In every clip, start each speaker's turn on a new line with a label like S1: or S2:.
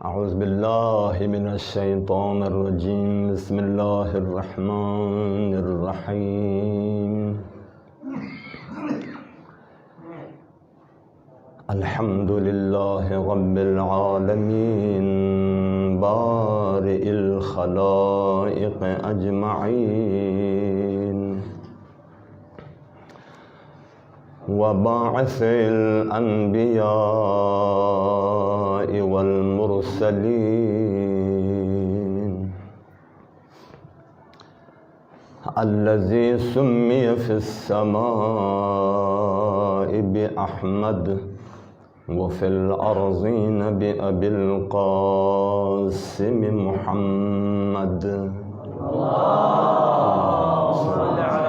S1: أعوذ بالله من الشيطان الرجيم. بسم الله الرحمن الرحيم. الحمد لله رب العالمين بارئ الخلائق أجمعين وباعث الأنبياء والمرسلين الذي سمي في السماء بأحمد وفي الأرضين بأبي القاسم محمد. اللهم صل على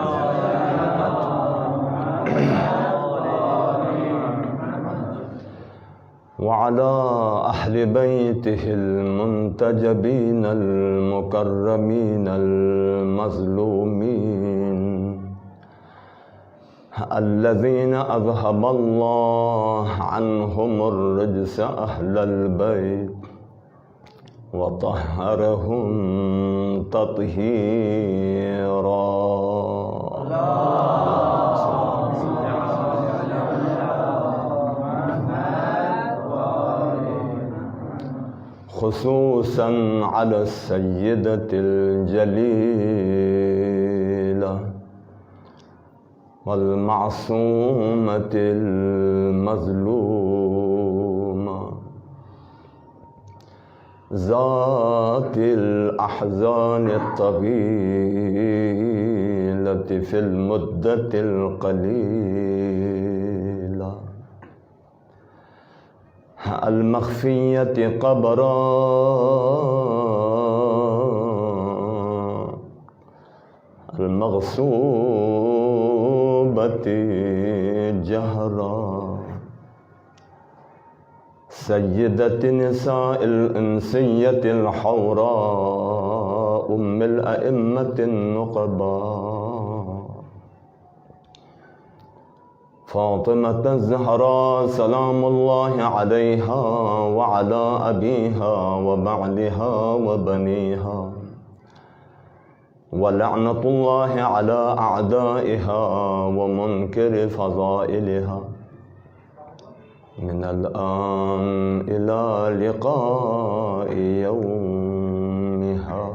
S1: وعلى أهل بيته المنتجبين المكرمين المظلومين الذين أذهب الله عنهم الرجس أهل البيت وطهرهم تطهيرا. خصوصا على السيدة الجليلة والمعصومة المظلومة ذات الأحزان الطويلة في المدة القليلة المخفية قبرا المغصوبة جهرا سيدة نساء الإنسية الحوراء أم الأئمة النقباء فاطمة الزهراء سلام الله عليها وعلى أبيها وبعلها وبنيها ولعنة الله على أعدائها ومنكر فضائلها من الآن إلى لقاء يومها.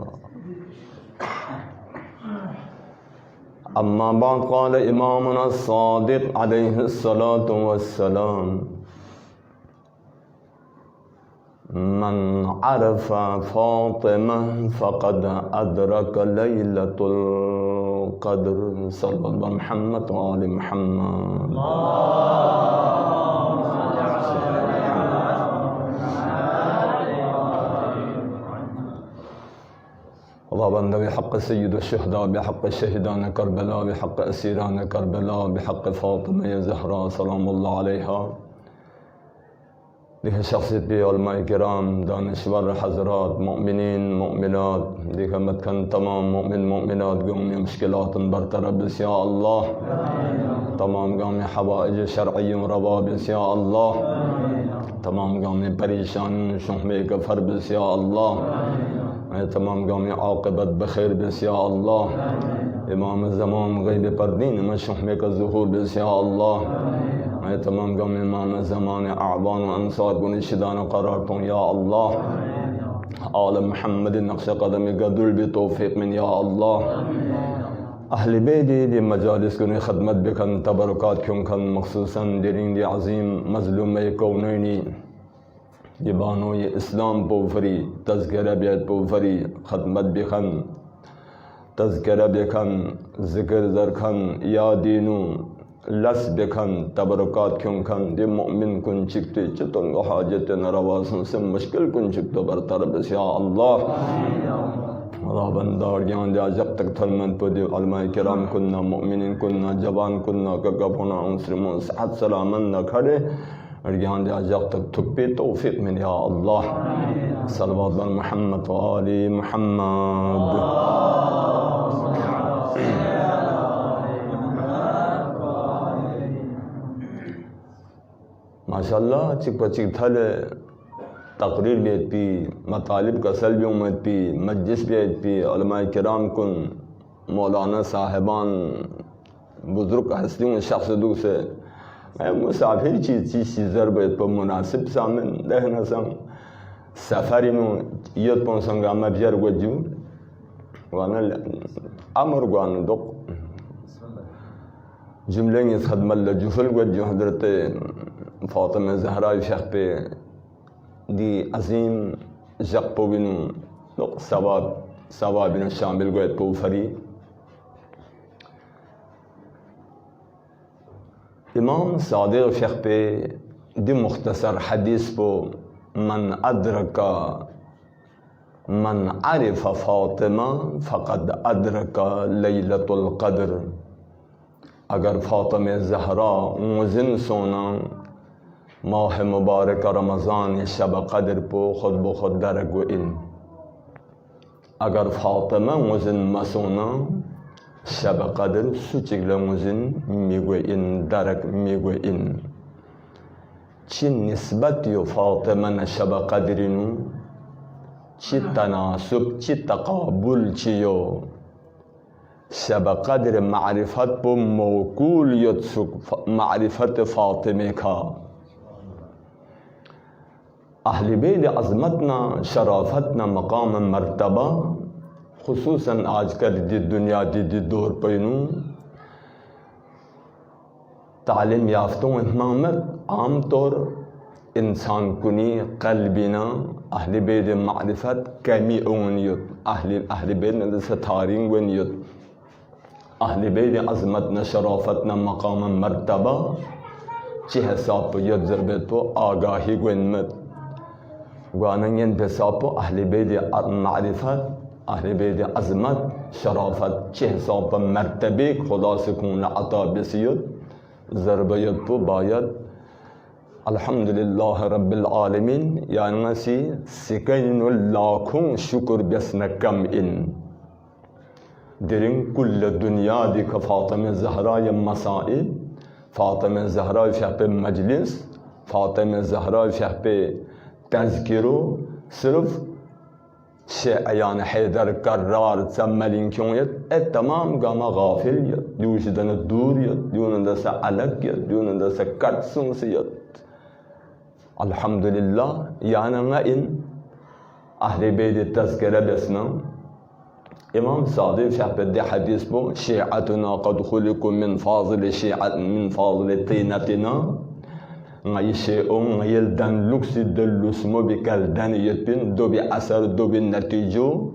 S1: أما بعد، قال إمامنا الصادق عليه الصلاة والسلام: من عرف فاطمة فقد أدرك ليلة القدر. صلى الله على محمد وآل محمد. اللهم بحق سيد الشهداء، بحق شهدان كربلاء، بحق أسيران كربلاء، بحق فاطمة الزهراء سلام الله عليها، دیگه شخصیت علماء کرام، دانشور حضرات، مؤمنین مؤمنات، دیگه متکن تمام مؤمن مؤمنات گامی مشکلات برطرف بس یا الله، تمام گامی حوائج شرعی روا بس یا الله، تمام گامی پریشان شحمه کفر بس یا الله، تمام گامی عاقبت بخیر بس یا الله، امام زمان غیب پردین من شحمه کا ظهور بس یا الله، تمام گام امام زمان اعوان و انصار گنشدان قرار کن یا الله، آل محمد نقش قدم گدل بتوفیق من یا الله، اهل بیدی دی مجالس کنی خدمت بکن تبرکات کن کن، مخصوصا درین دی عظیم مظلوم کونینی دی بانوی اسلام پوفری تذکرہ بیت پوفری خدمت بکن تذکرہ بکن ذکر درکن یادینو لس بکن تبرکات کیوں کن دی مؤمن کن چکتے چتن حاجت نرواسن سے مشکل کن چکتو برطرف یا اللہ، خدا بندار جان دیا جب تک تھلمن پو دی علماء کرام کننا مؤمنین کننا جوان کننا کگبونا مسلمون صحت سلامن نہ کھڑے ارجان دیا جب تک تھپی توفیق من یا اللہ، صلوات بر محمد و آل محمد. ماشاءاللہ چک پچک تھلے तकरीर बेद पी मतालिब कसल भी उम्मत पी मजलिस बेद पी उलमाए किराम कुन मौलाना साहिबान बुज़ुर्ग हस्तियों शख्स दू से मैं मुसाफिर चीज़ ज़रब पर मुनासिब सामन रहना संग सफ़र इनु यद पहुँचंगा मबजर वजू वाना अमर वान दुख जुमले इस खदमत लजुफल वजू हज़रत फ़ातिमा ज़हरा शख पे दी अज़ीम जक़्पो बिनु दुख सवाब बिनु शामिल गए तो फरी इमाम सादिक़ शेख पे दी मुख्तसर हदीस को मन अदरका मन आरिफ फ़ातिमा फ़क़द अदरका लैलतुल क़द्र। अगर फ़ातिमा ज़हरा मुज़िन सोना माह मुबारक रमज़ान शब क़द्र को ख़ुद ब ख़ुद दरग इन। अगर फ़ातिमा मुज़िन मसोना शब क़द्र सुचिगल मुज़िन मिगो इन दरक मिगो इन ची निस्बत यो फ़ातिमा न शब क़द्रिनु ची तनासुब ची तक़ाबुल चियो शब क़द्र मारिफत पो मौकूल यत्सुक मारिफत फ़ातिमा का अहल बैत अज़मतना शराफतना मकाम मर्तबा खुसूसन आजकल दी दुनिया दी दौर पैनू तालीम याफ्तों इमामत आम तौर इंसान कुनी कल्बिना अहल बैत मारिफत कमी ओनियत अहल बैत न सतारिंग वनियत अहल बैत अज़मत न शराफत न मकाम मर्तबा चह साप यद ज़रबत तो आगाही गनमत गानंगन पे साप अहल बैत मारिफत अहल बैत अज़मत शराफत चह साप मर्तबे खुदा से खून अता बसियत ज़रबयत तो बायत अल्हम्दुलिल्लाह रब्बिल आलमीन यानी सी सिकैन लाखों शुक्र बसन कम इन दरिंग कुल दुनिया दिख फ़ातिमा ज़हरा या मसाइल फ़ातिमा ज़हरा शह पे मजलिस फ़ातिमा ज़हरा शह पे तज़किरो सिर्फ शेयान हैदर कर्रार सम्मलिन क्यों तमाम गामा गाफिल दूश दन दूर दून दस अलग दून दस कटसुं से अल्हम्दुलिल्लाह याना इन अहले बैत तज़किरा बसना इमाम सादिक़ शाह पे हदीस को शिअतुना क़द खुलिक़ु मिन Fazil तीनतिना ngay she'ong ngayel dan luksi delus mo bikal dan yetpin dobi asar dobi natijo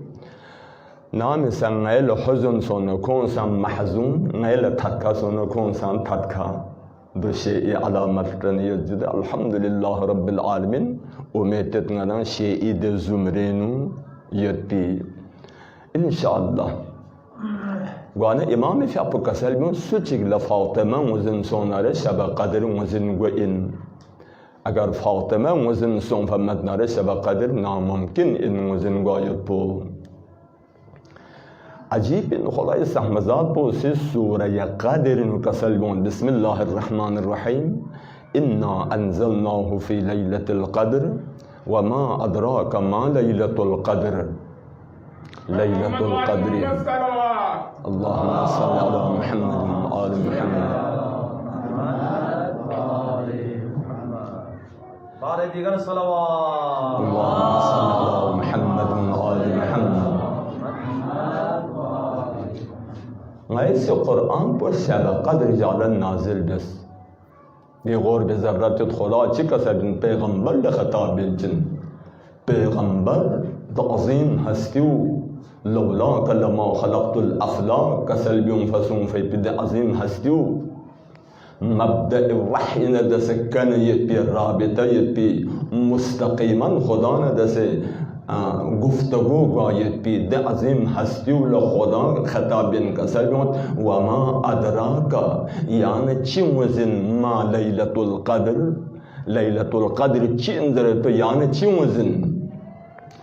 S1: naam san ngayel huzun sono kon san mahzun ngayel tatka sono kon san tatka do she'i alamat tan yajid alhamdulillah rabbil alamin umetet ngana she'i de zumrenu yetpi inşallah गाने इमाम शाप कसल में सुचिग ल फ़ातिमा मुज़िन सोनारे शब क़द्र मुज़िन गो इन अगर फ़ातिमा मुज़िन सोन फमत नारे शब क़द्र नामुमकिन इन मुज़िन गायत पो अजीब इन खुदाई सहमज़ात पो से सूरह क़द्र कसल में बिस्मिल्लाहिर रहमानिर रहीम इन्ना अंज़लनाहु फ़ी लैलतिल क़द्र वमा अदराका मा लैलतुल क़द्र लैलतुल क़द्र अल्लाहुम्मा सल्लि अला मुहम्मद व आलि मुहम्मद बारे दीगर सलावत अल्लाहुम्मा सल्लि अला मुहम्मद व आलि मुहम्मद ऐसे कुरान पर शब क़द्र जालन नाजिल बस बेगौर बेज़र्रत खुदा चिकसद पैगंबर खताब बिन पैगंबर तअज़ीम हस्तियों लौला कलमा खलक़तुल अफ़लाक कसल बियों फसूं फ़ैपिद अज़ीम हस्तियों मब्दा वही न दसे कन यपी राबिता यपी मुस्तक़ीमन खुदा न दसे गुफ्तगू का यपी द अज़ीम हस्तियों ल खुदा खताबिन कसल बियों वमा अदराका यानी चिमुज़िन मा लैलतुल क़द्र चिंदर तो यानी चिमुज़िन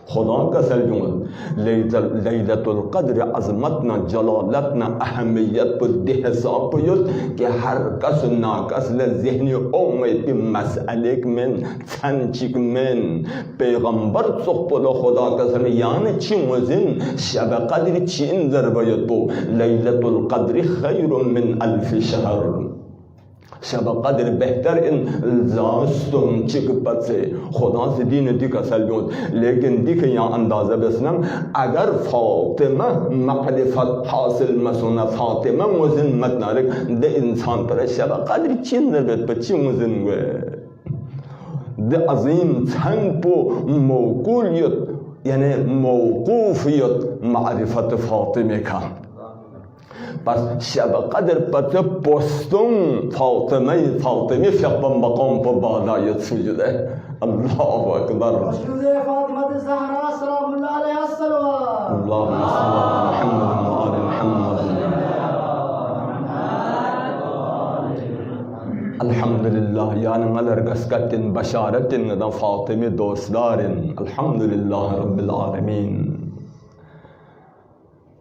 S1: खुदा का सलजून लैलतुल क़द्र अज़मतना जलालतना अहमियत पर देहसाब पर कि हर कस नाकस ले ज़हनी उम्मीद मसअलेक में छंचिक में पैगंबर सुखपलो खुदा का सल यान चिमजिन शब क़द्र चिन ज़रबयत बो लैलतुल क़द्र खैरुम मिन अल्फ शहर शब क़द्र बेहतर इन ज़ास्तुम चिक पद से खुदा से दीन दिखा सलजून। लेकिन दिख यहाँ अंदाज़ा बसनम अगर फातिमा मक़रिफ़त हासिल मसुना फातिमा मुज़िन मत नारिक दे इंसान पर शब क़द्र चिन ज़रबत पर चिन मुज़िन हुए दे अज़ीम छंग पो मौकूलियत यानी मौकूफ़ियत मारिफ़त फातिमे का बस शब क़द्र पत पोस्तुम फातिमी फ़क़म मक़ाम पर बालायत सुजुद है। अल्लाहु अकबर। अल्हम्दुलिल्लाह यान मलर गस्कतिन बशारतिन नदा फातिमी दोस्तदारिन अल्हम्दुलिल्लाह रब्बिल आलमीन।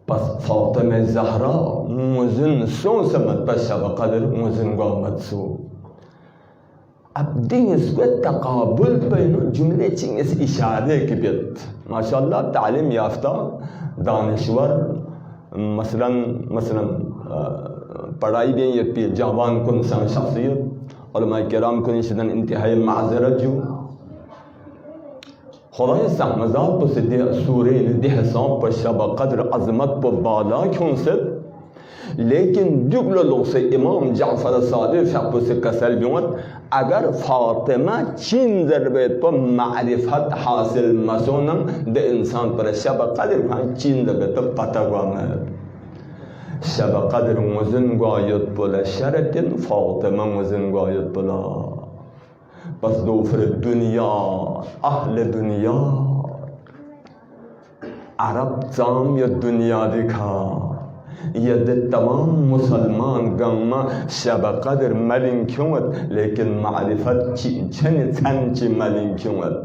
S1: बस फातिमा ज़हरा मुज़िन सो समत पर शब क़द्र मुज़िन गौमत सो अब दिन इसको तकाबुल पे जुमले चिंग इस इशारे के बित माशाअल्लाह तालीम याफ्ता दानिश्वर मसलन पढ़ाई भी ये पी जवान कुन शख्सियत उलमा किराम कुन शिदन इंतहाई माज़रत जो खुदाई सहमज़ात पर सिद्धे सूरे देह सांप पर शब क़द्र अज़मत पर बाला क्यों से लेकिन जुगल लोग से इमाम जाफ़र सादिक़ शब से कसल जुमत अगर फातिमा चिन ज़रबत पर मारिफत हासिल मसोनम दे इंसान पर शब क़द्र भाई चिन ज़रबत पर पता हुआ मैं शब क़द्र मुज़िन गायत पर शरतिन फातिमा मुज़िन गायत पर बस दोफर दुनिया अहले दुनिया अरब जाम या दुनिया दिखा यद तमाम मुसलमान गम्मा शब क़द्र मलिन क्योंत लेकिन मारिफत छन छन ची मलिन क्योंत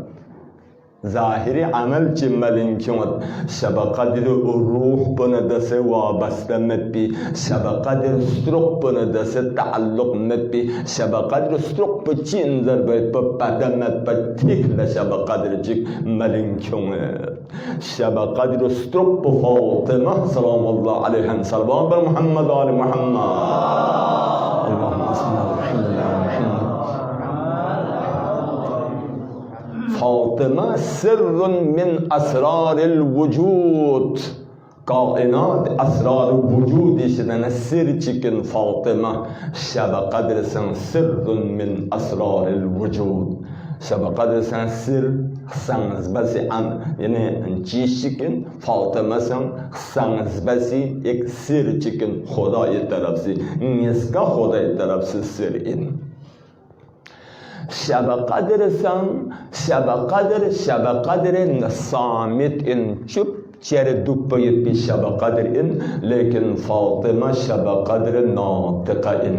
S1: ज़ाहिरी अमल ची मलिन क्योंत शब क़द्र रूह पन दसे वाबस्ता मत पी शब क़द्र स्त्रुक पन दसे ताल्लुक मत पी शब क़द्र स्त्रुक पर चिन ज़रबत पर पता मत पर ठीक ल शब क़द्र चिक मलिन क्योंत शब क़द्र स्त्रुक पर फातिमा सलामुल्लाह अलैहा सल्लल्लाहु अलैहि मुहम्मद आल मुहम्मद अल्लाहुम्मा सल्लि अला मुहम्मद फातिमा सिर्रुन मिन असरारिल वजूद कायनात असरार वजूद इशदन सिर चिकन फातिमा शब क़द्र सन सिर्रुन मिन असरारिल वजूद शब क़द्र सन सिर संस बसी यानी चीज चिकन फातिमा सन संस बसी एक सिर चिकन खुदा की तरफ से इसका खुदा की तरफ से सिर इन शब क़द्र सन शब क़द्र नसामित इन चुप चेहरे दुख पे शब क़द्र इन लेकिन फातिमा शब क़द्र नातिक़ा इन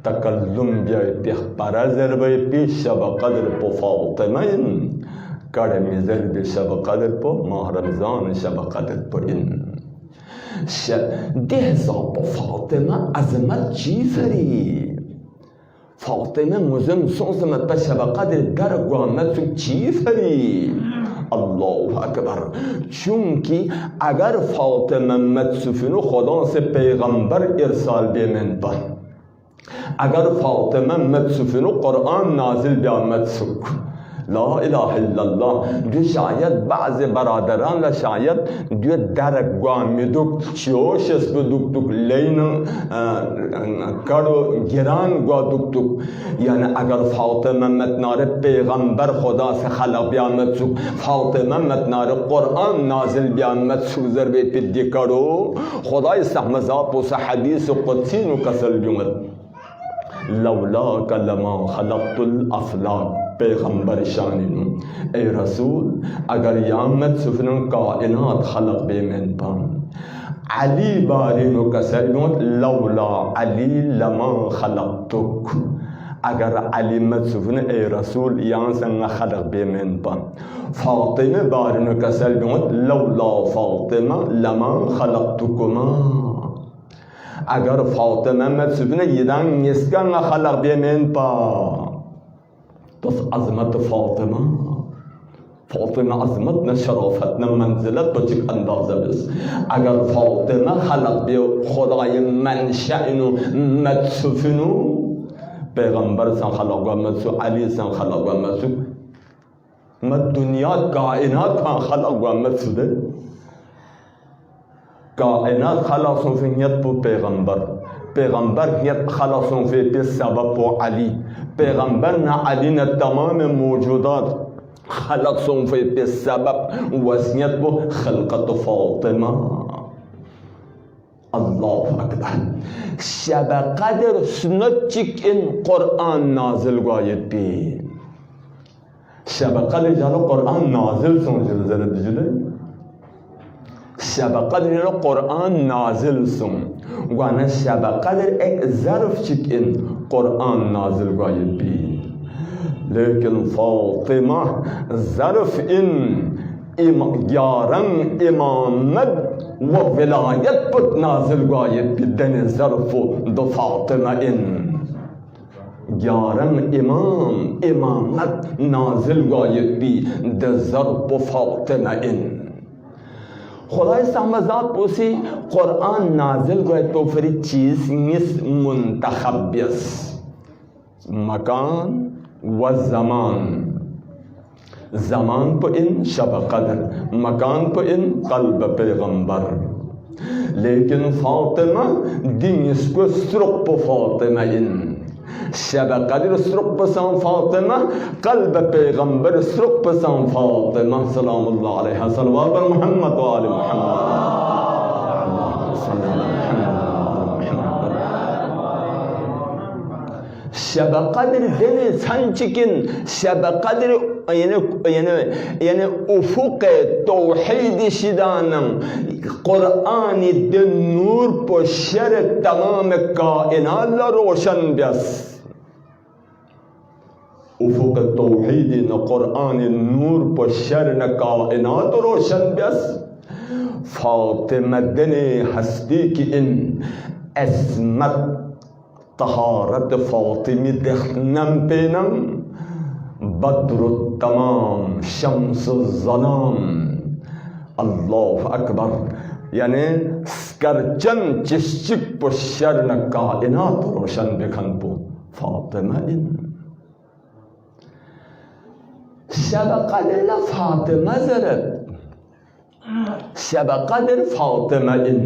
S1: तकल्लुम पे परज़र पे शब क़द्र पो फातिमा इन कड़े मिज़र पे शब क़द्र पो माह रमज़ान शब क़द्र पो इन देह ज़ाप फातिमा अज़मत चीज़री फातिमा मुज़िन सोसमत पर शब क़द्र दर गुआमत चीफ़री अल्लाहु अकबर चूँकि अगर फातिमा मतसुफ़िनो खुदा से पैगंबर इरसाल बेमन पर अगर फातिमा मतसुफ़िनो कुरान नाजिल बेमत सुख ला इलाहा इल्लल्लाह जो शायद बाज़ बरादरान ला शायद जो दरक गुआमिदुक चोशस दुक लेन कड़ो गिरान गुआ दुक यानी अगर फातिमा मतनार पैगंबर खुदा से खला ब्यामत सुख फातिमा मतनार कुरान नाजिल ब्यामत सुख ज़रबे पिद्दी कड़ो खुदा सहमज़ाप उस हदीस क़ुदसी नु कसल जुमत लौला कलमा खलक़तुल अफ़लाक पैगंबर शानी ए रसूल अगर यामत सुफन कायनात खलक बेमन पाम अली बारी नो कसलुत लौला अली लमा खलक़तुक अगर अली मत्सुफन ए रसूल यहाँ से न खलक बेमेन पा फातिमा बारन कसल बिमत लौला फातिमा लमा खलकतुकुमा अगर फातिमा मत्सुफन यदान इसका न खलक बेमेन पा तो अजमत फातिमा अजमत न शराफत न मंजिलत तो चिक अंदाज़ा बस अगर फातिमा खलक बे खुदाय मनशअनु मत्सुफनु पैगंबर से खलक हुआ मत्सु अली से खलक हुआ मत्सु मत दुनिया कायनात का खलक हुआ मत्सु दे कायनात खलासों से नियत पो पैगंबर नियत खलासों से पे सबब पो अली पैगंबर न अली न तमाम मौजूदात खलक सोफे पे सबब वसीयत को खलकत फातिमा अल्लाह अकबर शब कदर सुनचिक इन कुरान नाजिल गायत पे शब कदर जानो कुरान नाजिल सुन जरा दिजले शब कदर जानो कुरान नाजिल सुन वाना शब कदर एक ज़र्फ चिक इन कुरान नाजिल गायत पे लेकिन फातिमा ज़र्फ इन ग्यारंग इमामत व विलायत पर नाजिल गायत बिदन ज़र्फ दो फातिमा इन ग्यारंग इमामत नाजिल गायत भी द ज़र्फ फातिमा इन खुदाई समझात उसी कुरान नाजिल गायत तो फिर चीज़ निस मुंतखबियस मकान व ज़मान पर इन शब कदर मकान पर इन कल्ब पैगंबर लेकिन फातिमा दिन इसको सुरुख पर फातिमा इन शब कदर सुरुख पर सां फातिमा कल्ब पैगंबर सुरुख पर सां फातिमा सलामुल्लाह अलैहा सल्लल्लाहु अलैहि मोहम्मद व आले मोहम्मद शब कदर देने संचिकिन शब कदर यानी उफुक तौहीद शिदानम कुरान दे नूर पर शर तमाम कायनात रोशन बस उफुक तौहीद न कुरान नूर पर शर न कायनात रोशन बस फातिमा देने हस्ती की इन अस्मत तहारत फातिमी दखनम पेनम बद्र तमाम शम्स ज़लाम अल्लाह अकबर यानी स्करचन चिश्चिक पुशर न कायनात रोशन बेखन पो फातिमा इन शब कदर फातिमा ज़रत शब कदर फातिमा इन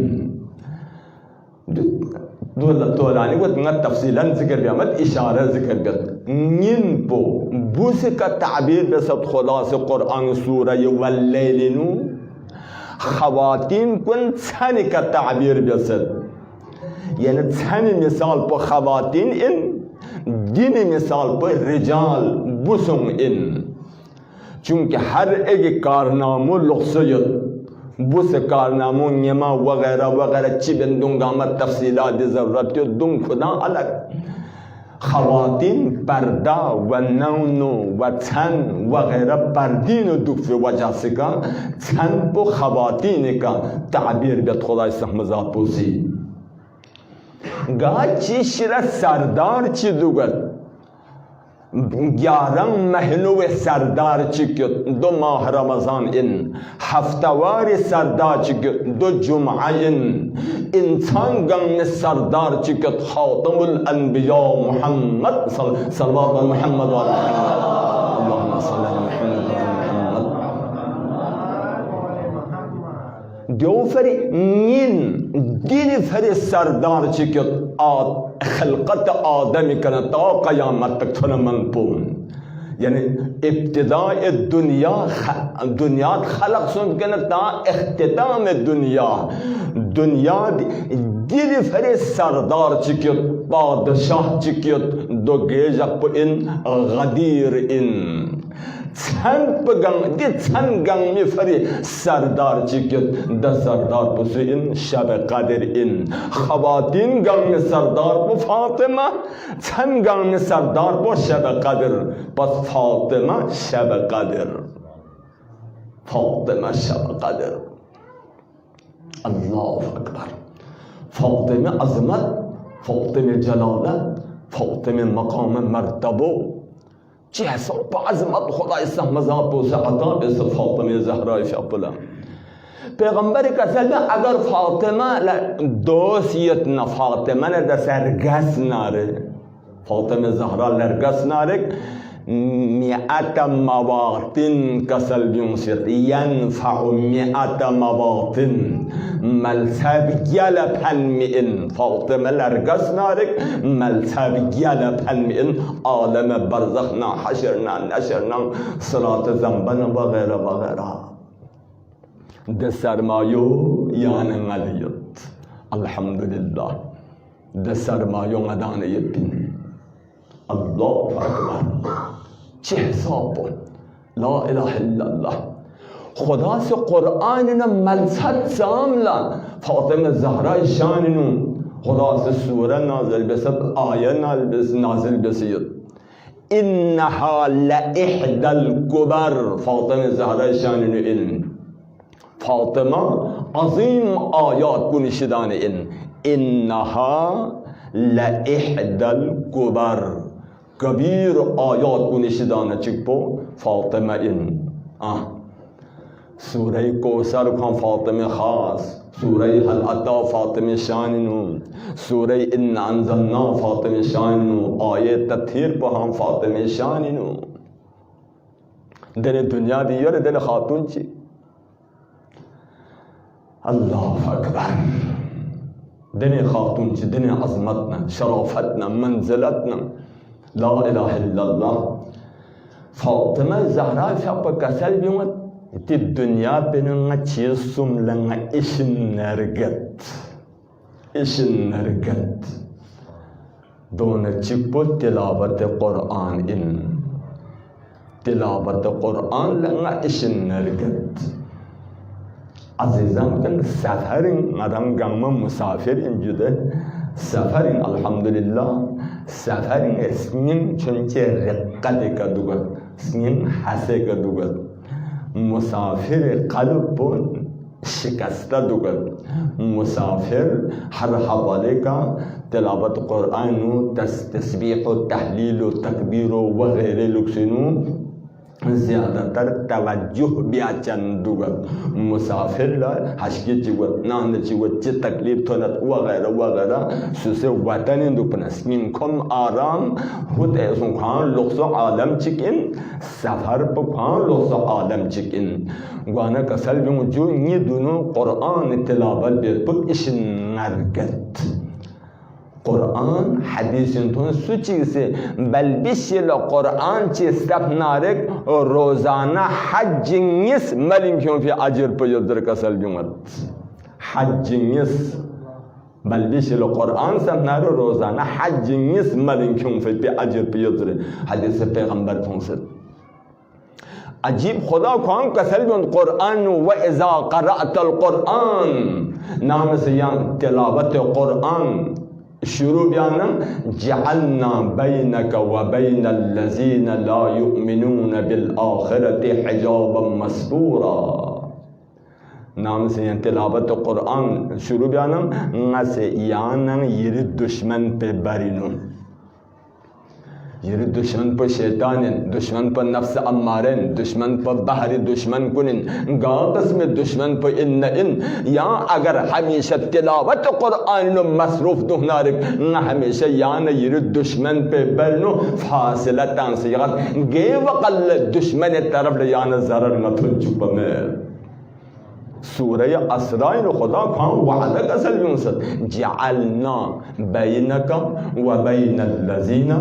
S1: दोलानी को इतना तफसीलन जिक्र भी मत इशारा जिक्र कर निन पो बुस का ताबीर पे सब खुदा से कुरान सूरह वल्लैलिनु खवातीन कुन छन का ताबीर भी सब यानी छन मिसाल पर खवातीन इन दिन मिसाल पर रिजाल बुसुम इन चूंकि हर एक कारनामो लुख्सयत बुस कारनामों नमा वगैरह वगैरह चिबन दूंगा मत तफसीलात ज़रूरत दुम खुदा अलग खवातीन पर्दा व नौनो व छन वगैरह पर्दीन दुख वजह से का छन पो खवातीन का ताबीर बत खुदा समझात पोसी गा चिशरा सरदार चिदुगत 11 महीनों सरदार चिक्यो 2 माह रमज़ान इन हफ्तावार सरदार चिक्यो 2 जुमा इन इंसान गंग सरदार चिक्यो खातमुल अनबिया मुहम्मद सल्लल्लाहु अलैहि मुहम्मद व अल्लाहुम्मा सल्ली अला मुहम्मद दोफरी नीन दिन फरे सरदार चिक्यो खलकत आदमी करना ता क़यामत तक थोड़ा मनपून यानी इब्तिदाए दुनिया खलक सुन के ना ता इख्तिताम दुनिया दिल फरे सरदार चिक्योत बादशाह चिक्योत दो गेजप इन गदीर इन Chan pegang, di chan gang mi fari sardar cikit da sardar pusuin Shab Qadir in. Khawatin gang mi sardar pu Fatima, chan gang mi sardar pu Shab Qadir. Pas Fatima Shab Qadir. Fatima Shab Qadir. Allahu Akbar. Fatima azmat, Fatima jalalat, Fatima maqam martabo. جهة بعظمت خدا اسم مذاق و سعادت اس فاطمه زهرا فاطمه پیغمبر کسل اگر فاطمه دوسیت نه فاطمه نه سرگس ناره فاطمه زهرا لرگس ناره مئات مواطن كسل بيمسيط ينفع مئات مواطن ملساب جلب هنمئن فاطمة لرقص نارك ملساب جلب هنمئن عالم برزخنا حشرنا نشرنا صراط زنبنا وغيره وغيره ده سرمایو یان غلیت الحمدلله ده سرمایو غدانه بین الله اکبر چه حساب لا اله الا الله خدا سے قرآن نے ملسد ساملا فاطمہ زہرا شان خدا سے سورہ نازل بسد آیہ نازل بسید انہا لإحد الكبر فاطمہ زہرا شان ان فاطمہ عظیم آیات بنشدان انہا لإحد الكبر کبیر آیات بنشدان چکپو فاطمہ سورہ کوثر کھان فاطمہ خاص سورہ حل عطا فاطمہ شاننو سورہ ان انزلنا فاطمہ شاننو آیے تطہیر پہاں فاطمہ شاننو دل دنیا دیار دل خاتون چی اللہ اکبر دل خاتون چی دل عظمتنا شرافتنا منزلتنا لا الہ الا اللہ فاطمہ زہرا فاپا کسل بیومت تی دنیا بیننگا چیز سملنگا اشن نرگت دون چکپو تلاوت قرآن ان تلاوت قرآن لنگا اشن نرگت عزیزان کن سفرین آدم گم مسافر انجوده سفرین الحمدللہ سفرین اسمین چونچه رقت کا دوگل اسمین حسه کا دوگل مسافر قلب شکستہ دوگل مسافر ہر حوالے کا تلاوت قرآن تسبیح و تحلیل و تکبیر و وغیرہ لکسنو زیادہ تر توجہ بیا چند دوگل مسافر لا حشکی چیوت ناند چیوت چی تکلیف تونت وغیرہ وغیرہ سوسے وطن دو پنسمین کم آرام خود ایسون کھان لغس عالم چکن سفر پا کھان لغس عالم چکن گوانا کسل بیمو جو نی دونو قرآن تلاوت بیت پا اش نرگت قرآن حدیث انتون سوچی سے بل بشل قرآن چی استف نارک روزانہ حج نیس ملیم کیوں فی عجر پر یدر کسل بیمت حج نیس بل بشل قرآن استف نارک روزانہ حج نیس ملیم کیوں فی عجر پر یدر حدیث پیغمبر پھونسد عجیب خدا کھان کسل بیمت قرآن و اذا قرأت القرآن نام سے یہاں تلاوت قرآن شروع بیانا جعلنا بینک و بین الذین لا یؤمنون بالآخرت حجابا مستورا نام سے یعنی تلاوت قرآن شروع بیانا نسے یانا یر دشمن پہ برینو یر دشمن پر شیطانن دشمن پر نفس امارن دشمن پر بحر دشمن کنن گا قسم دشمن پر ان یا اگر ہمیشہ تلاوت قرآن مصروف دہنارک نہ ہمیشہ یانا یر دشمن پہ برنو فاصلتان سیغت گے وقل دشمن طرف لیانا ضرر نتھن چپا میں سورہ اسرائیل خدا کھان وعدہ کسل یونسد جعلنا بینک و بین الذین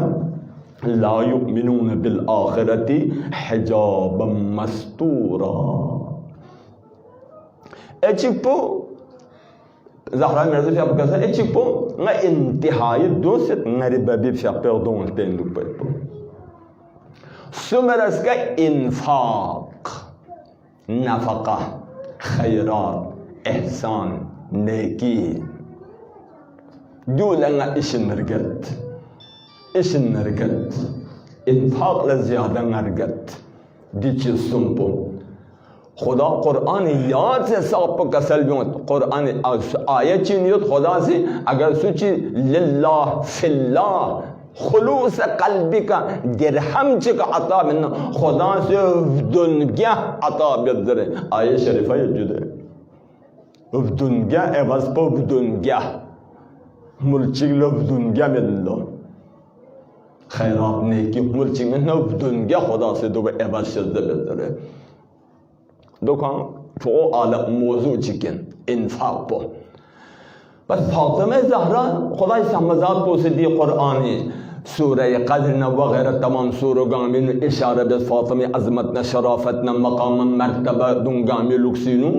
S1: لا یؤمنون بالآخرت حجابا مستورا ایچک پو زہرہ مرزی فی آپ کسا ایچک پو نا انتہائی دوست نری ببی فی آپ پیغدون تین لوگ پر پو सुमरस का इन्फाक, नफका, खैरात, एहसान, नेकी, दूलंगा इशन नरगत, इन्फाक ल ज़्यादा नरगत, दिच सुम्पो खुदा कुरान याद से साप कसल भी कुरान आयत चीनियत खुदा से अगर सुची लिल्लाह फिल्लाह खुलूस कल्बी का दिरहम चिक अता मिन खुदा से दुनिया अता बेदरे आयत शरीफा युजुदे दुनिया एवज पो दुनिया मुल्चिक लो दुनिया मिल्लो खैरात नेकी मुल्चिक में नो दुनिया खुदा से दो एवज शद बेदरे दुकान तो आला मौजू चिकन इन्फाक पो बस फातिमा ज़हरा खुदा समझात को से दी कुरानी सूरह क़द्र न वगैरह तमाम सूरों में इशारा बस फातिमा अज़मत न शराफत न मकाम मर्तबा दूंगा में लुक्सीनू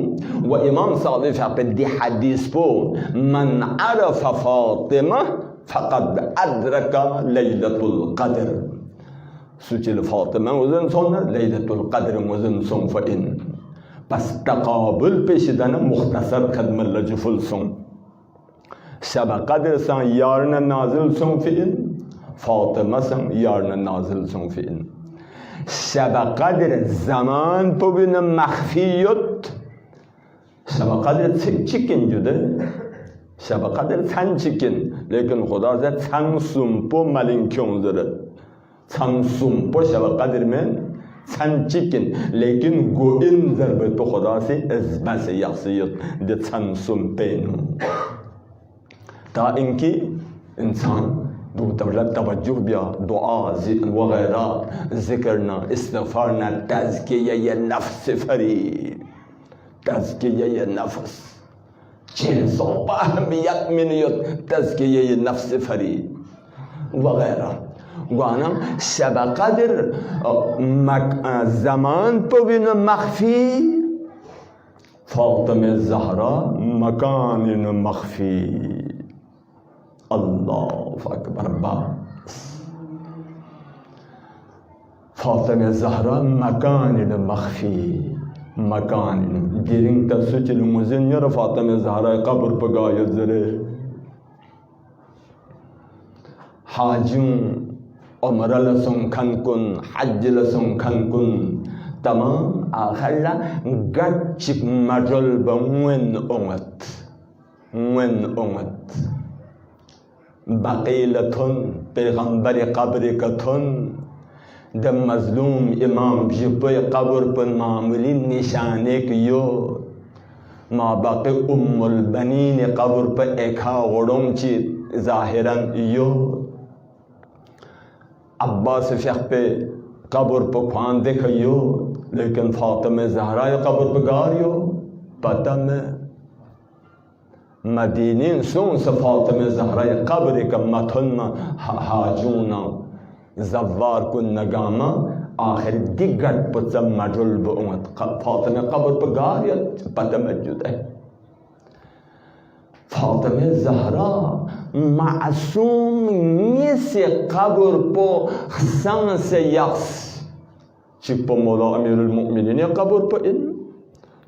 S1: व इमाम सादिक पे दी हदीस पो मन अरफ फातिमा फ़क़द अदरका लैलतुल क़द्र सुचिल फातिमा वज़न सोना लैलतुल क़द्र वज़न सोन फ़इन बस तकाबुल पेशिदना मुख्तसर खदमत लजुफुल सों शब क़द्र सा यारना नाजिल सों फ़इन फातिमा सा यारना नाजिल सों फ़इन शब क़द्र ज़मान पो बिन मख्फियत शब क़द्र चिकन जुदे शब क़द्र थन चिकन लेकिन खुदा से थन सुम्पो मलिंग क्यों ज़रा थन सुम्पो शब क़द्र में थन चिकन लेकिन गोइन ज़रबत तो खुदा से बस यासियत दे थन सुम्पेन ता इनकी इंसान दो तबला तवज्जो बिया दुआ वगैरह ज़िक्रना इस्तिग़फ़ारना तज़किया नफ्स फरी तज़किया नफ्स 600 अहमियत मिनियत तज़किया नफ्स फरी वगैरह वाना शब क़द्र ज़मान तो बिन मख्फी फातिमा ज़हरा मकान मख्फी अल्लाह अकबर फातिमा ज़हरा मकान मख्फी मकान गिरिंग तसुचल मुज़न्नर फातिमा ज़हरा कब्र पर गायत ज़रे हाजूं उम्र लसुन खनकुन हज लसुन खनकुन तमाम आखिर गच्छ मजल बवन उंगत बकीलतुन पैगंबर कब्र कथुन द मजलूम इमाम जिप कब्र पर मामूली निशाने कियो माँ बाक़ी उम्मुल बनीन कब्र पर एखा गड़ों ची ज़ाहिरन यो अब्बास फ़िक़ पे कब्र पर ख्वान देखियो लेकिन फातिमा ज़हरा कब्र पर गारियो पता में मदीने सों से फातिमा ज़हरा कब्र का मथन हाजूना ज़व्वार को नगामा आखिर दिग्गत पर सब मजुल बुअत फातिमा कब्र पर गारियो पता में जुदा है फातिमा ज़हरा मासूम से कब्र पो संग से यक्स चिप मौला अमीरुल मोमिनीन कब्र पर इन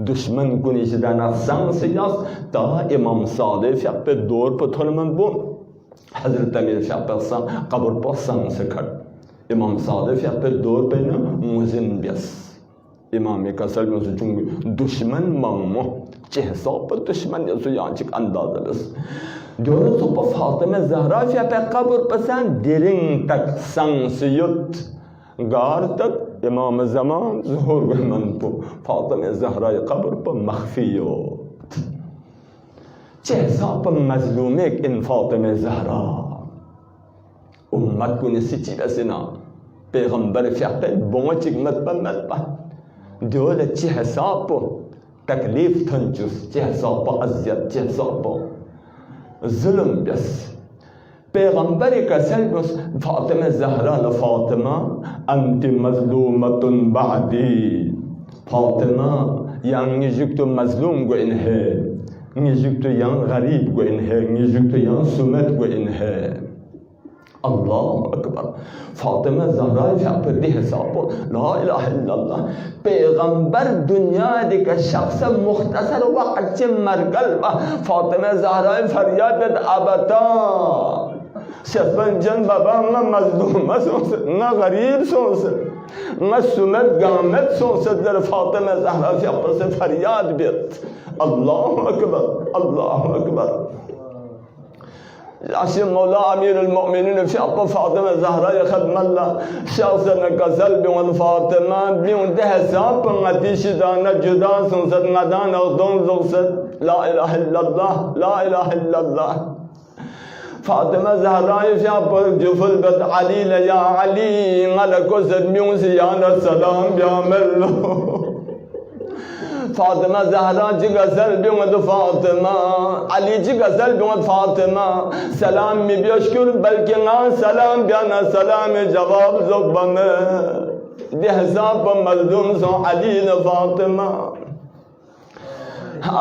S1: दुश्मन को निशाना संग से यक्स ता इमाम सादिक फ़िक़ पे दौर पर थलमन बो हज़रत अमीर फ़िक़ पे कब्र पर संग से खड़ इमाम सादिक फ़िक़ पे दौर पे ना मुज़िन बियस इमाम कसर में से चुंग दुश्मन मामो चेहसा पर दुश्मन जैसे यांचिक अंदाज़ा बस जो तो पर फातिमा ज़हरा पे कब्र पसंद दिरिंग तक संसियत गार तक इमाम ज़मान ज़ुहूर गमन पो फातिमा ज़हरा कब्र पर मख्फियत चेहसा पर मज़लूम एक इन फातिमा ज़हरा उम्मत को निश्चित बसना पैगंबर फ़िक़ बोंचिक मत पर दौल चेहसा पर तकलीफ थंचुस चेहसा पर अज़ियत चेहसा पर जुल्म बस पैगंबर का सल्बस फातिमा ज़हरा ल फातिमा अंत मज़लूमतुन बादी Fatima yang ngijuktu mazlum go in he ngijuktu yang gharib go in he ngijuktu yang sumat go in he الله اکبر. فاطمه زهرا پر دی حساب لا اله الا الله. پیغمبر دنیا دیگه شخص مختصر وقت چه مرگل و فاطمه زهرا فریاد بد ابتا شفن جن بابا ما مظلوم سونس ما غریب سونس ما سمت قامت سونس در فاطمه زهرا في قصه فریاد بد. الله اکبر الله اکبر. عشان مولا أمير المؤمنين في أبو فاطمة زهراء خدم الله شخصنا كسل بيون فاطمة بيون ده ساب نتيش دانا جدا سنسد ندان أخدون زوسد. لا إله إلا الله لا إله إلا الله. فاطمة زهراء في أبو جفل بد علي يا علي ملك سد بيون سيانا سلام بيعمل فاطمه زهرا جی غزل بیوند فاطمه علی جی غزل بیوند فاطمه سلام می بیشکر بلکه نه سلام بیان سلام جواب زبانه ده حساب مظلوم سو علی فاطمه.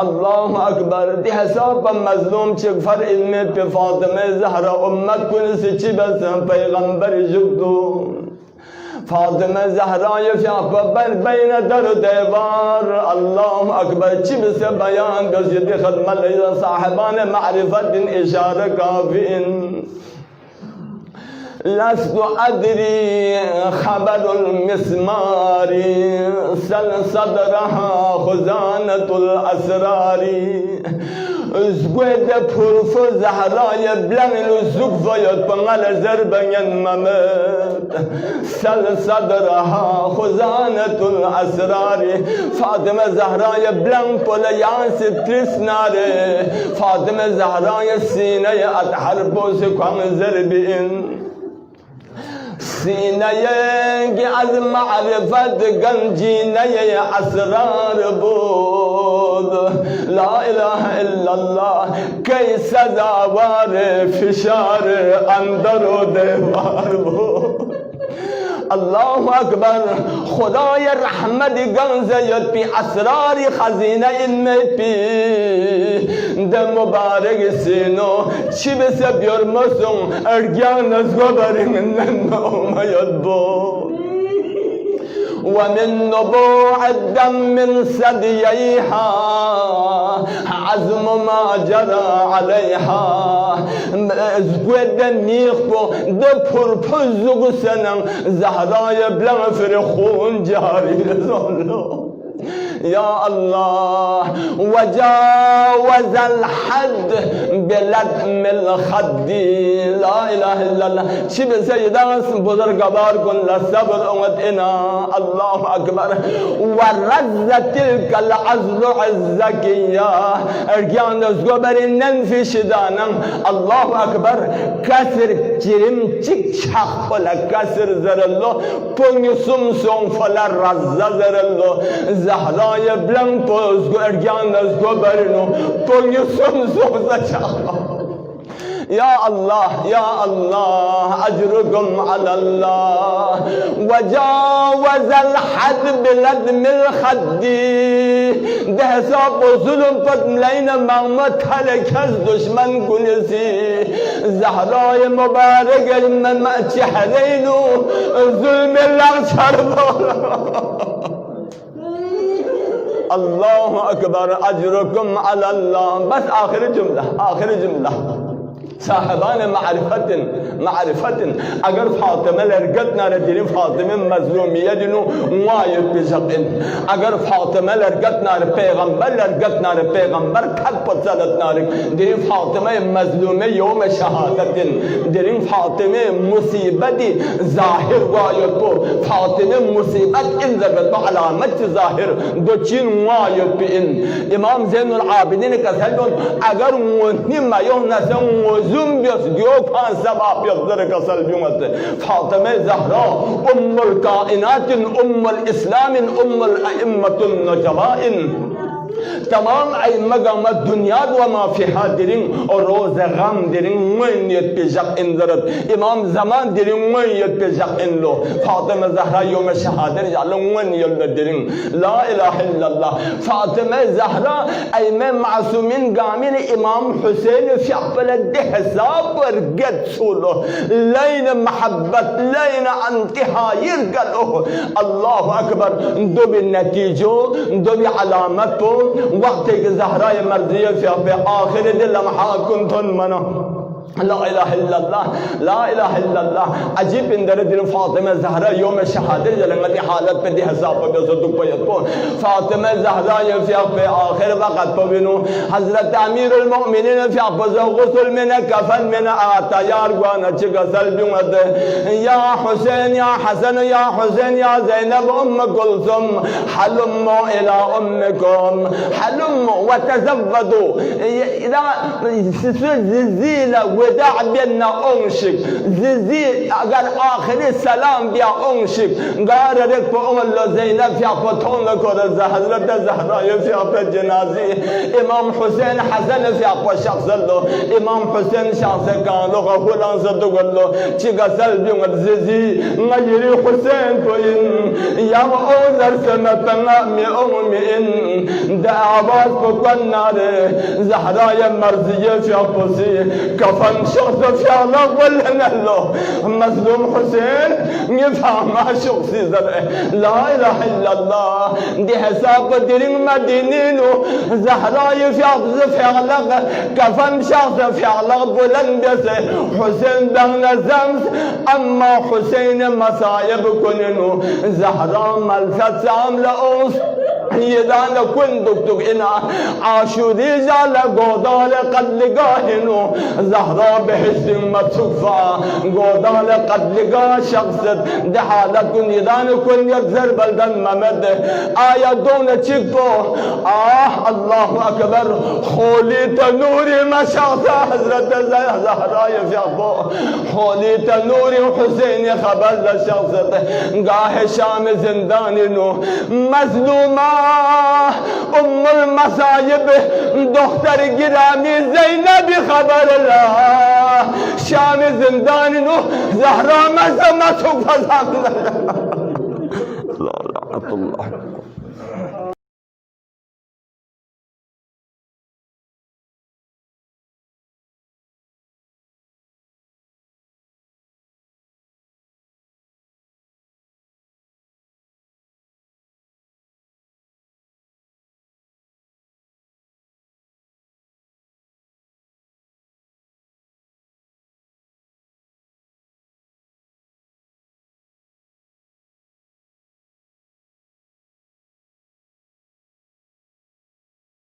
S1: الله اکبر. ده حساب مظلوم چه فر علم به فاطمه زهرا امت کن چی بس پیغمبر جدو فاطمه زهرا شاپ بر بین در و دیوار. الله اکبر. چی بس بیان گشت خدمت صاحبان معرفت اشاره کافین. لست ادري خبر المسمار سل صدرها خزانة الاسرار. زگوید پرف زهرای بلن لزوگ فاید پنگل زربین ممد سل صدرها خزانة الاسرار. فاطمه زهرای بلن پلیانس ترسناره فاطمه زهرای سینه اطهر بوس کن زربین سینه که از معرفت گنجینه اسرار بود. لا اله الا الله. کی سزاوار فشار اندر و دیوار بود. الله اکبر. خدای رحمت گنزید پی اسرار خزینه این پی ده مبارک سینو چی بس بیرمسون ارگان از گبرین نمید بود. ومن نبوع الدم من ثدييها عزم ما جرى عليها. زقود ميخو دبر بزق سنن زهراء بلغ فرخون جاري زولو. يا الله. وجاوز الحد بلدم الخد. لا اله الا الله. شب سيدان بزرگوار کن لصبر امت انا. الله اکبر. ورز تلك العزل الزكية ارجان زغبرنن في شدانا. الله اکبر. کسر جرم چک شخ ولا کسر زرلو پنگ سمسون فلا رز زرلو زهرای بلند پوزگو ارگان از گوبرنو پنگ سمسون زچخ. يا الله يا الله أجركم على الله. وجاوز الحد بلدم الخد. ده ساب ظلم فتملين مغمت هلك از دشمن كنسي زهراء مبارك من ما تحرينو ظلم الأغشر. الله أكبر. أجركم على الله. بس آخر جملة آخر جملة. صاحبان معرفت اگر فاطمه لرگت نردین فاطمه مظلومیه دینو مایت بزقین. اگر فاطمه لرگت نر پیغمبر لرگت نر پیغمبر کل پسلت نر دین فاطمه مظلومه یوم شهادت دین فاطمه مصیبتی ظاهر وایت کو فاطمه مصیبت این زبط علامت ظاهر دو چین وایت بین. امام زین العابدین کسلون اگر منی مایون نسون زوم بیاس دیو پان سبا بیاس کسل بیومت. فاطمه زهرا ام الکائنات ام الاسلام ام الائمة النجباء तमाम मगम दुनिया व माफिहा दिरिंग और रोज गम दिरिंग मैनियत पे जक इंदरत इमाम जमान दिरिंग मैनियत पे जक इन लो फातिमा ज़हरा योम शहादत जालो मैनियत दिरिंग ला इलाहा इल्लल्लाह फातिमा ज़हरा ऐ में मासूमिन गामिन इमाम हुसैन फ़िअल हिसाब पर गद सोलो लैन मोहब्बत लैन अंतहायर गलो अल्लाह अकबर दो भी नतीजो दो भी अलामत को वक्त के ज़हरा मर्ज़िया पे आखिर दिल लम्हा कुंतुन मना ला इलाहा इल्लल्लाह ला इलाहा इल्लल्लाह अजीब इंदर दिल फातिमा ज़हरा योम शहादत जलंगत हालत पे दे हिसाब पे जो दुख पे तो फातिमा ज़हरा ये पे आखिर वक्त पे बिनु हजरत अमीरुल मोमिनीन फी अफज़ गुस्ल में कफन में तैयार गुआना चिगसल बिमद या हुसैन या हसन या हुसैन या ज़ैनब उम्म कुलसुम हलुम इला उम्मिकुम हलुम व तज़व्वदू इला ज़िला वदा बिना ओंशिक ज़िज़ी अगर आखिरी सलाम बिया ओंशिक गार रख पे उम्म ज़ैनब फिया पथों को हज़रत ज़हरा ये फिया पे जनाज़ी इमाम हुसैन हसन फिया पे शख्स लो इमाम हुसैन शख्स कानो का गुलाम से तो गलो चिगसल बिंग ज़िज़ी मयरी हुसैन तो इन या ओज़र सनतना में उम्म इन दावात को कन्नारे ज़हरा ये मर्ज़िया फिया पसी कफन शख्स फ़ियाला वलन लो मज़लूम हुसैन यफहम शख्सी ज़रे ला इलाहा इल्लल्लाह दे हिसाब दिरिंग मदीनीनो ज़हरा ये फ़ियाला कफन शख्स फ़ियाला बुलंद से हुसैन दंग ज़म्स अम्मा हुसैन मसायब कुननो ज़हरा मलसत सामला ओस ये दान कुंदुक इना आशुरी जाल गोदाल कदगाहिनो ज़हरा बहिस्म मसुफा गोदाल कदगा शख्स दहालत निदान कुन यज़र बलदन ममद आया दोन चिको अल्लाह अकबर होली तनूरी मशाता हजरत ज़हरा यफ़ो होली तनूरी हुसैन खबर शख्स गाह शाम जिंदानिनो मज़लूमा उम्मुल मसाइब दुख्तर गिरामी ज़ैनब खबर ला शाम जिंदान नो ज़हरा मज़मा सुफ़ा